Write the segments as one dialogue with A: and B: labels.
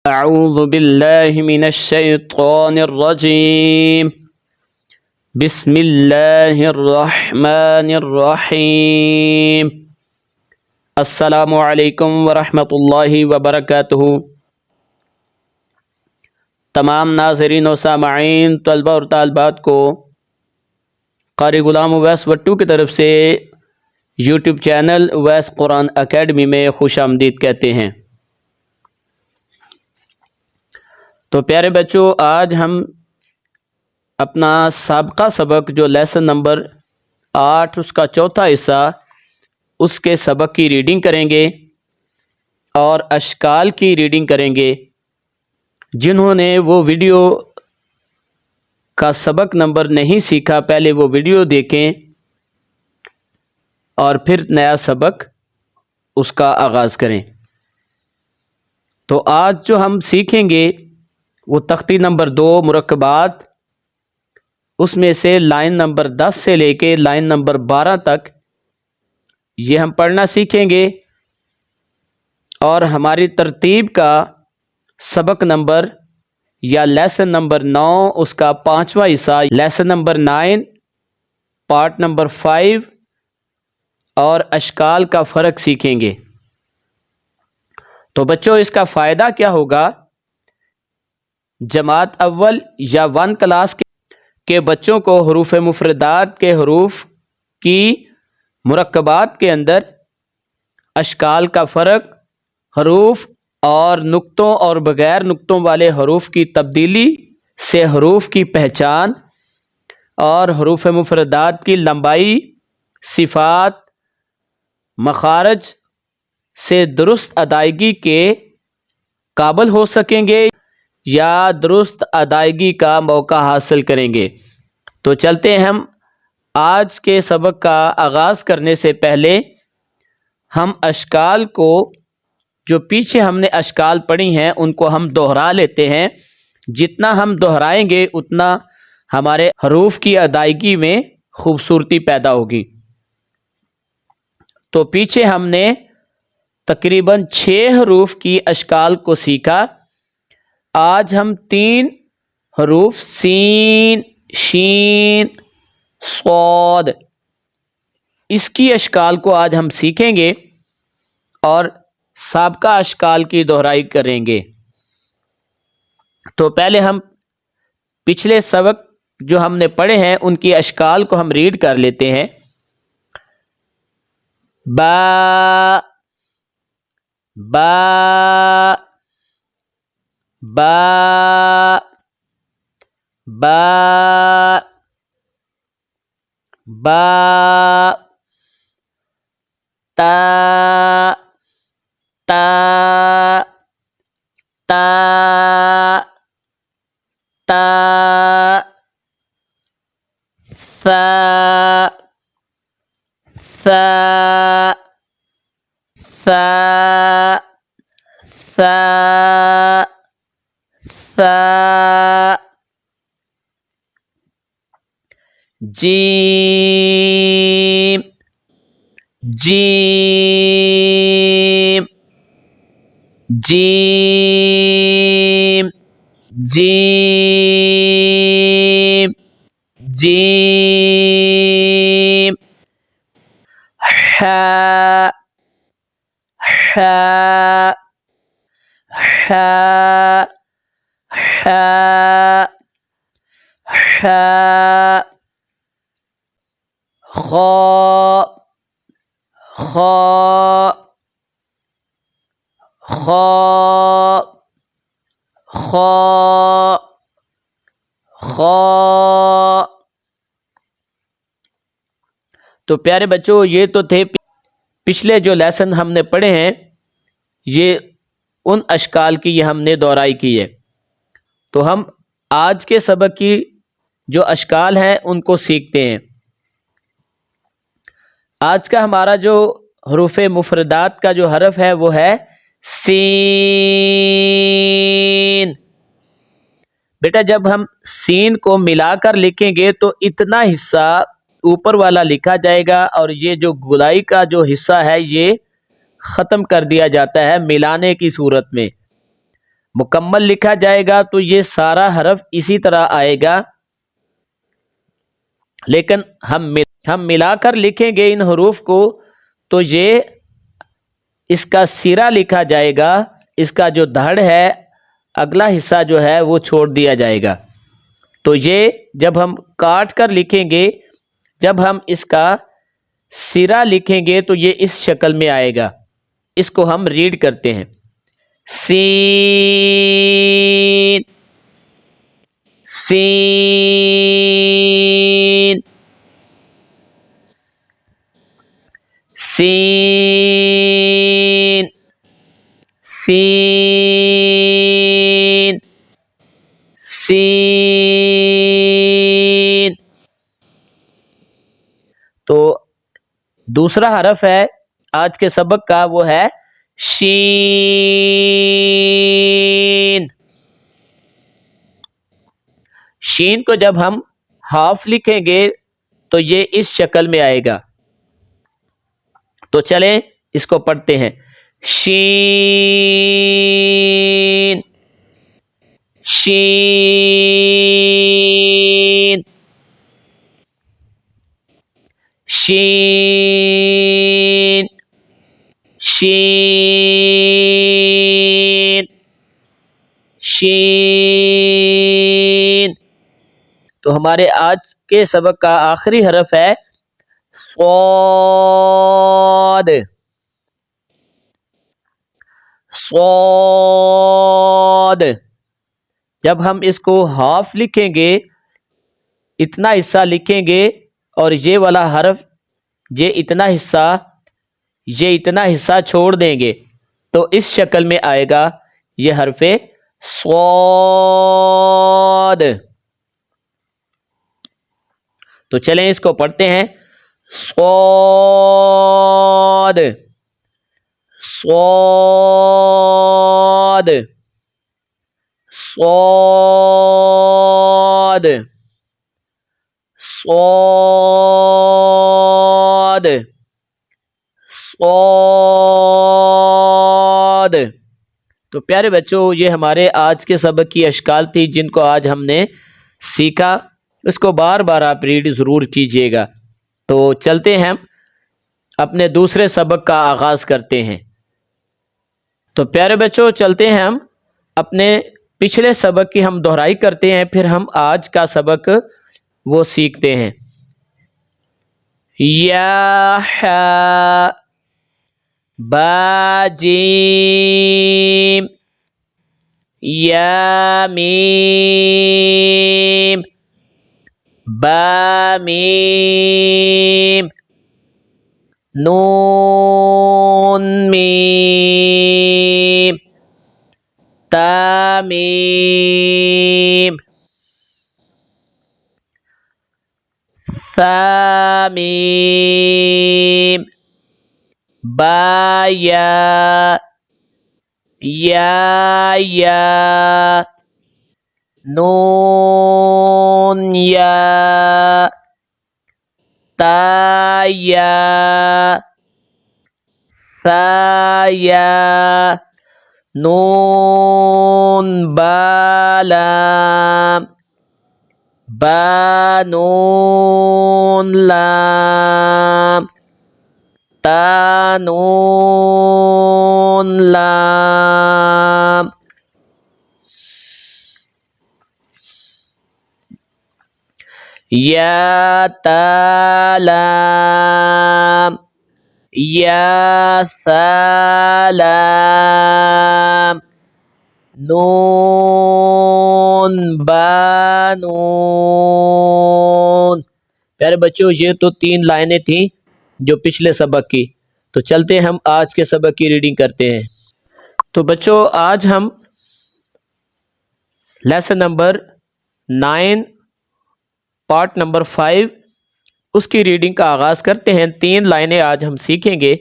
A: अऊज़ु बिल्लाहि मिनश्शैतानिर्रजीम बिस्मिल्लाहिर्रहमानिर्रहीम। अस्सलामु अलैकुम वरहमतुल्लाहि वबरकातुहू। तमाम नाज़रीन व सामाईन, तलबा और तालिबात को क़ारी ग़ुलाम उवैस वट्टू की तरफ से YouTube channel Uwais Quran Academy में खुशामदीद कहते हैं। तो प्यारे बच्चों, आज हम अपना साबका सबक जो लेसन नंबर 8 उसका चौथा हिस्सा उसके सबक की रीडिंग करेंगे और अशकाल की रीडिंग करेंगे। जिन्होंने वो वीडियो का सबक नंबर नहीं सीखा, पहले वो वीडियो देखें और फिर नया सबक उसका आगाज़ करें। तो आज जो हम सीखेंगे वो तख्ती नंबर 2 मुरक्कबात, उसमें से लाइन नंबर 10 से लेके लाइन नंबर 12 तक ये हम पढ़ना सीखेंगे। और हमारी तरतीब का सबक नंबर या लेसन नंबर 9 उसका 5वां हिस्सा, लेसन नंबर 9 पार्ट नंबर 5 और अशकाल का फ़र्क सीखेंगे। तो बच्चों, इसका फ़ायदा क्या होगा? जमात अव्वल या 1 क्लास के बच्चों को हरूफ मुफरदात के हरूफ की मुरक्कबात के अंदर अशकाल का फ़र्क, हरूफ और नुक्तों और बग़ैर नुक्तों वाले हरूफ की तब्दीली से हरूफ की पहचान और हरूफ मुफरदात की लंबाई, सिफ़ात, मखारज से दुरुस्त अदायगी के काबिल हो सकेंगे या दुरुस्त अदायगी का मौका हासिल करेंगे। तो चलते हैं, हम आज के सबक का आगाज़ करने से पहले हम अशकाल को, जो पीछे हमने अशकाल पढ़ी हैं, उनको हम दोहरा लेते हैं। जितना हम दोहराएंगे उतना हमारे हरूफ की अदायगी में खूबसूरती पैदा होगी। तो पीछे हमने तकरीबन 6 हरूफ की अशकाल को सीखा। आज हम 3 हरूफ सीन, शीन, सौद, इसकी अशकाल को आज हम सीखेंगे और साबका अशकाल की दोहराई करेंगे। तो पहले हम पिछले सबक जो हमने पढ़े हैं उनकी अशकाल को हम रीड कर लेते हैं। बा, बा, बा, बा, बा, ता, ता, ता, ता, सा, सा, सा, सा, सा, gym, gym, gym, gym, gym, हा, हा, हा, हा, हा, खा, खा, खा, खा, खा। तो प्यारे बच्चों, ये तो थे पिछले जो लेसन हमने पढ़े हैं, ये उन अशकाल की ये हमने दोहराई की है। तो हम आज के सबक की जो अशकाल हैं उनको सीखते हैं। आज का हमारा जो हरूफ मुफरदात का जो हरफ है वो है सीन। बेटा, जब हम सीन को मिलाकर लिखेंगे तो इतना हिस्सा ऊपर वाला लिखा जाएगा और ये जो गुलाई का जो हिस्सा है ये ख़त्म कर दिया जाता है मिलाने की सूरत में। मुकम्मल लिखा जाएगा तो ये सारा हरफ इसी तरह आएगा, लेकिन हम मिलाकर लिखेंगे इन हरूफ को तो ये इसका सिरा लिखा जाएगा, इसका जो धड़ है अगला हिस्सा जो है वो छोड़ दिया जाएगा। तो ये जब हम काट कर लिखेंगे, जब हम इसका सिरा लिखेंगे तो ये इस शक्ल में आएगा। इसको हम रीड करते हैं। सीन सीन सीन सीन सीन। तो दूसरा हरफ है आज के सबक का, वो है शीन। शीन को जब हम हाफ लिखेंगे तो ये इस शक्ल में आएगा। तो चलें इसको पढ़ते हैं। शीन शीन शीन शीन शीन। तो हमारे आज के सबक का आखिरी हरफ है स्वाद। स्वाद जब हम इसको हाफ लिखेंगे, इतना हिस्सा लिखेंगे और ये वाला हरफ, ये इतना हिस्सा छोड़ देंगे तो इस शक्ल में आएगा ये हरफे स्वाद। तो चलें इसको पढ़ते हैं। स्वाद स्वाद स्वाद स्वाद स्वाद। तो प्यारे बच्चों, ये हमारे आज के सबक की अशकाल थी जिनको आज हमने सीखा। इसको बार बार आप रीड ज़रूर कीजिएगा। तो चलते हैं, हम अपने दूसरे सबक का आगाज़ करते हैं। तो प्यारे बच्चों, चलते हैं हम अपने पिछले सबक की हम दोहराई करते हैं, फिर हम आज का सबक वो सीखते हैं। या हा बा जीम या मीम बा मीम नून मीम ता मीम सा मीम बा या नून या ता या सा या नून बा लाम बा नून लाम ता नून लाम। या ता लाम या सलाम नून बा नून। प्यारे बच्चों, ये तो 3 लाइनें थी जो पिछले सबक की। तो चलते हम आज के सबक की रीडिंग करते हैं। तो बच्चों, आज हम लेसन नंबर 9 पार्ट नंबर 5 उसकी रीडिंग का आगाज करते हैं। 3 लाइनें आज हम सीखेंगे।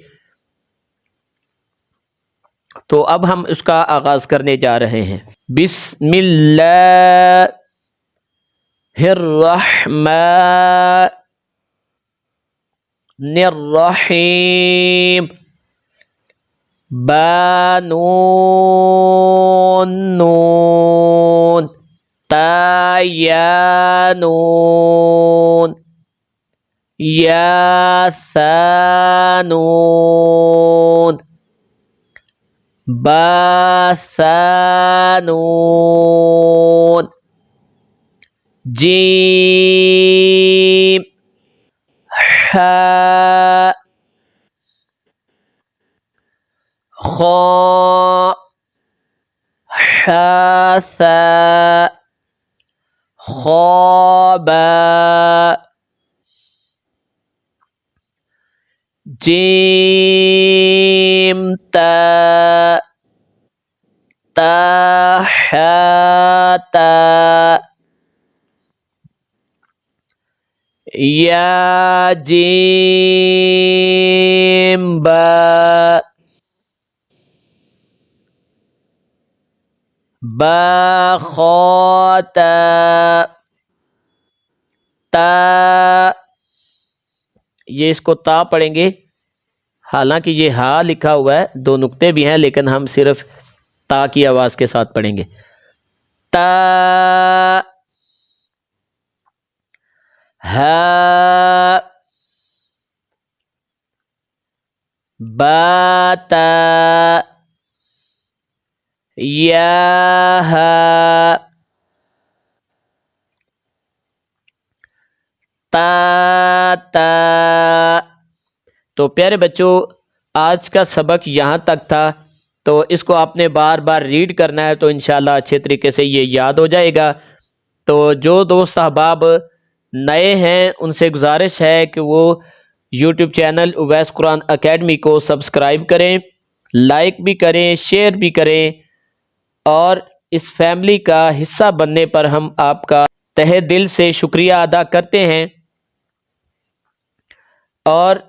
A: तो अब हम उसका आगाज करने जा रहे हैं। बिस्मिल्लाहिर्रहमानिर्रहीम बा नून नून, ता या नून, या सा नून, बा सा नून, जीम हा, खा, हा सा, ख़ाबा, जीम ता, ता हा ता, या जीम बा, बा खा ता, ता, ये इसको ता पढ़ेंगे, हालांकि ये हा लिखा हुआ है, दो नुक्ते भी हैं, लेकिन हम सिर्फ ता की आवाज के साथ पढ़ेंगे। ता, हा, बाता, या, ता। तो प्यारे बच्चों, आज का सबक यहाँ तक था। तो इसको आपने बार बार रीड करना है, तो इंशाल्लाह अच्छे तरीके से ये याद हो जाएगा। तो जो दोस्त अहबाब नए हैं, उनसे गुजारिश है कि वो YouTube channel Uwais Quran Academy को सब्सक्राइब करें, लाइक भी करें, शेयर भी करें, और इस फैमिली का हिस्सा बनने पर हम आपका तहे दिल से शुक्रिया अदा करते हैं। और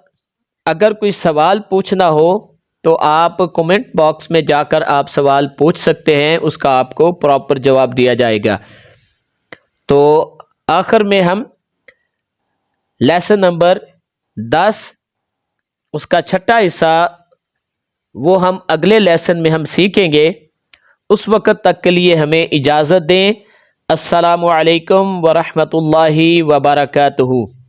A: अगर कोई सवाल पूछना हो तो आप कमेंट बॉक्स में जाकर आप सवाल पूछ सकते हैं, उसका आपको प्रॉपर जवाब दिया जाएगा। तो आखिर में हम लेसन नंबर 10 उसका छठा हिस्सा वो हम अगले लेसन में हम सीखेंगे। उस वक़्त तक के लिए हमें इजाज़त दें। अस्सलामु अलैकुम व रहमतुल्लाहि व बरकातुहू।